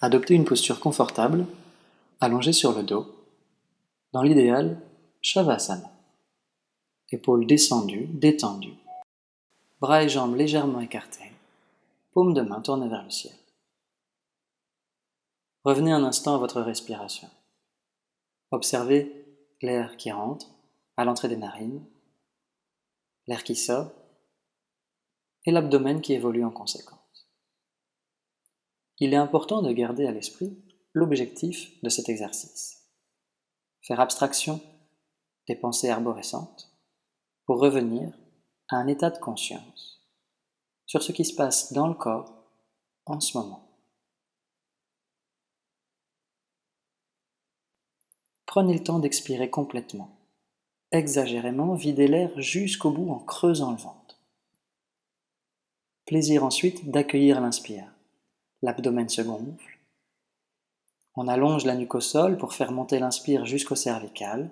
Adoptez une posture confortable, allongée sur le dos. Dans l'idéal, Shavasana. Épaules descendues, détendues. Bras et jambes légèrement écartés. Paumes de main tournées vers le ciel. Revenez un instant à votre respiration. Observez l'air qui rentre à l'entrée des narines, l'air qui sort et l'abdomen qui évolue en conséquence. Il est important de garder à l'esprit l'objectif de cet exercice. Faire abstraction des pensées arborescentes pour revenir à un état de conscience sur ce qui se passe dans le corps en ce moment. Prenez le temps d'expirer complètement. Exagérément, videz l'air jusqu'au bout en creusant le ventre. Plaisir ensuite d'accueillir l'inspire. L'abdomen se gonfle. On allonge la nuque au sol pour faire monter l'inspire jusqu'au cervical.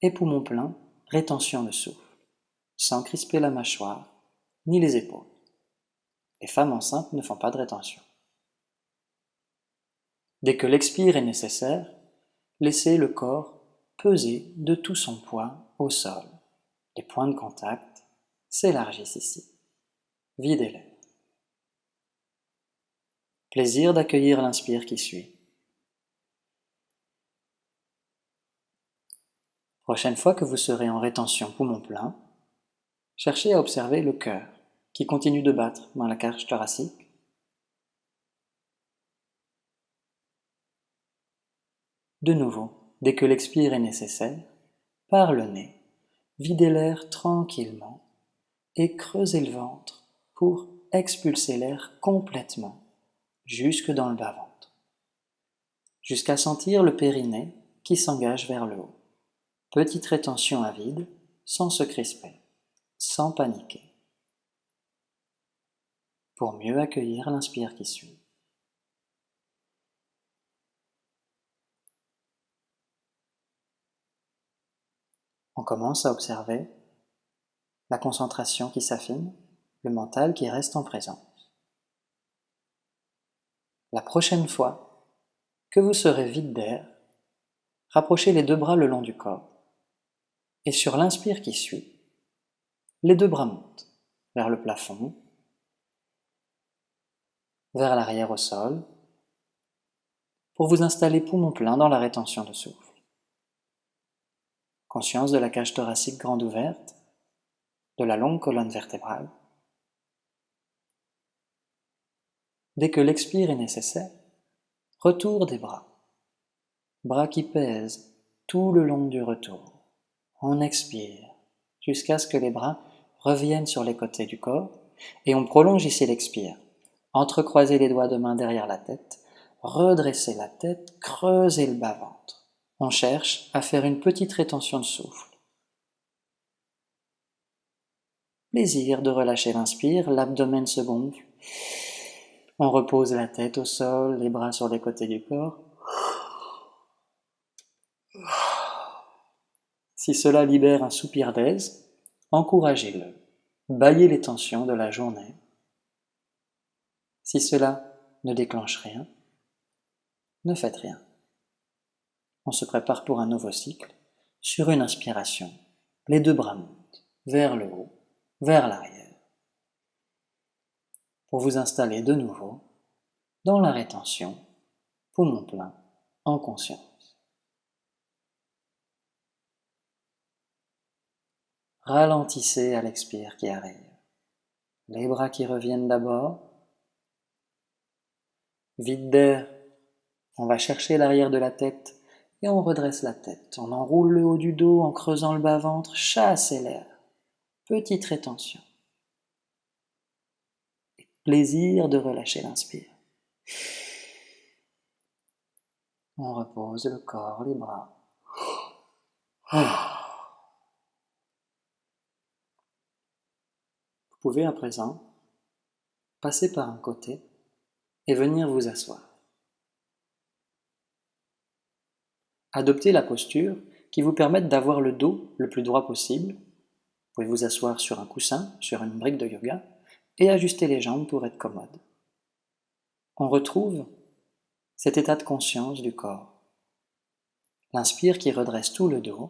Et poumon plein, rétention de souffle, sans crisper la mâchoire ni les épaules. Les femmes enceintes ne font pas de rétention. Dès que l'expire est nécessaire, laissez le corps peser de tout son poids au sol. Les points de contact s'élargissent ici. Videz-les. Plaisir d'accueillir l'inspire qui suit. Prochaine fois que vous serez en rétention poumon plein, cherchez à observer le cœur qui continue de battre dans la cage thoracique. De nouveau, dès que l'expire est nécessaire, par le nez, videz l'air tranquillement et creusez le ventre pour expulser l'air complètement jusque dans le bas-ventre, jusqu'à sentir le périnée qui s'engage vers le haut. Petite rétention à vide, sans se crisper, sans paniquer, pour mieux accueillir l'inspire qui suit. On commence à observer la concentration qui s'affine, le mental qui reste en présence. La prochaine fois que vous serez vide d'air, rapprochez les deux bras le long du corps et sur l'inspire qui suit, les deux bras montent vers le plafond, vers l'arrière au sol, pour vous installer poumon plein dans la rétention de souffle. Conscience de la cage thoracique grande ouverte, de la longue colonne vertébrale. Dès que l'expire est nécessaire, retour des bras. Bras qui pèsent tout le long du retour. On expire jusqu'à ce que les bras reviennent sur les côtés du corps et on prolonge ici l'expire. Entrecroisez les doigts de main derrière la tête, redressez la tête, creusez le bas-ventre. On cherche à faire une petite rétention de souffle. Plaisir de relâcher l'inspire, l'abdomen se gonfle. On repose la tête au sol, les bras sur les côtés du corps. Si cela libère un soupir d'aise, encouragez-le. Bâillez les tensions de la journée. Si cela ne déclenche rien, ne faites rien. On se prépare pour un nouveau cycle. Sur une inspiration, les deux bras montent vers le haut, vers l'arrière, pour vous installer de nouveau dans la rétention, poumon plein, en conscience. Ralentissez à l'expire qui arrive. Les bras qui reviennent d'abord. Vide d'air, on va chercher l'arrière de la tête et on redresse la tête. On enroule le haut du dos en creusant le bas-ventre, chassez l'air. Petite rétention. Et plaisir de relâcher l'inspire. On repose le corps, les bras. Vous pouvez à présent passer par un côté et venir vous asseoir. Adoptez la posture qui vous permette d'avoir le dos le plus droit possible. Vous pouvez vous asseoir sur un coussin, sur une brique de yoga, et ajuster les jambes pour être commode. On retrouve cet état de conscience du corps. L'inspire qui redresse tout le dos,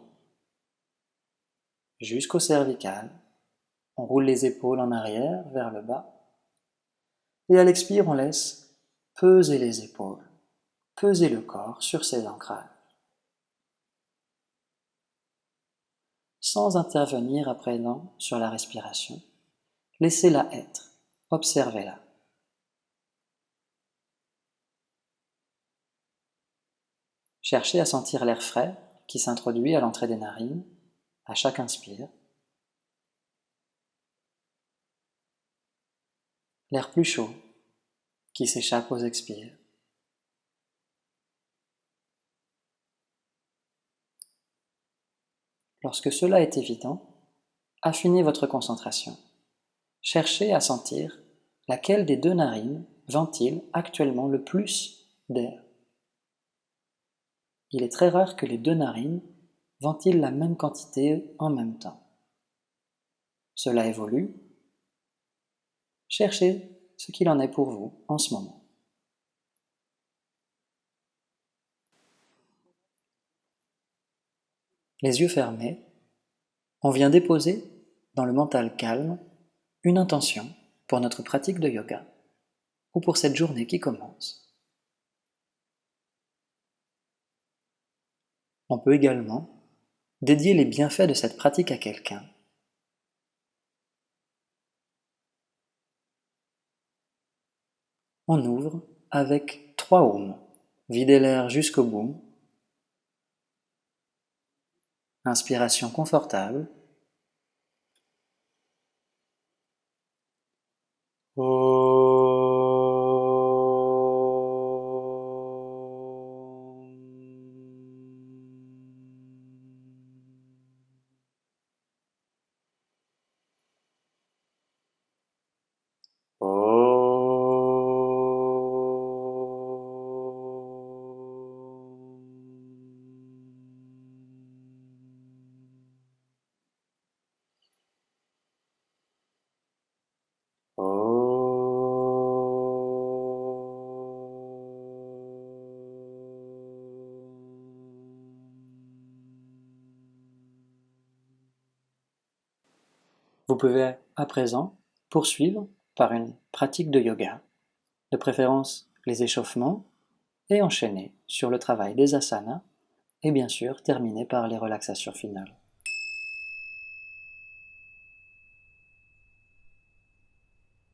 jusqu'au cervical. On roule les épaules en arrière, vers le bas. Et à l'expire, on laisse peser les épaules, peser le corps sur ses ancrages. Sans intervenir à présent sur la respiration, laissez-la être, observez-la. Cherchez à sentir l'air frais qui s'introduit à l'entrée des narines à chaque inspire. L'air plus chaud qui s'échappe aux expires. Lorsque cela est évident, affinez votre concentration. Cherchez à sentir laquelle des deux narines ventile actuellement le plus d'air. Il est très rare que les deux narines ventilent la même quantité en même temps. Cela évolue. Cherchez ce qu'il en est pour vous en ce moment. Les yeux fermés, on vient déposer dans le mental calme une intention pour notre pratique de yoga ou pour cette journée qui commence. On peut également dédier les bienfaits de cette pratique à quelqu'un. On ouvre avec 3 Om. Videz l'air jusqu'au bout. Inspiration confortable. Vous pouvez à présent poursuivre par une pratique de yoga, de préférence les échauffements, et enchaîner sur le travail des asanas, et bien sûr terminer par les relaxations finales.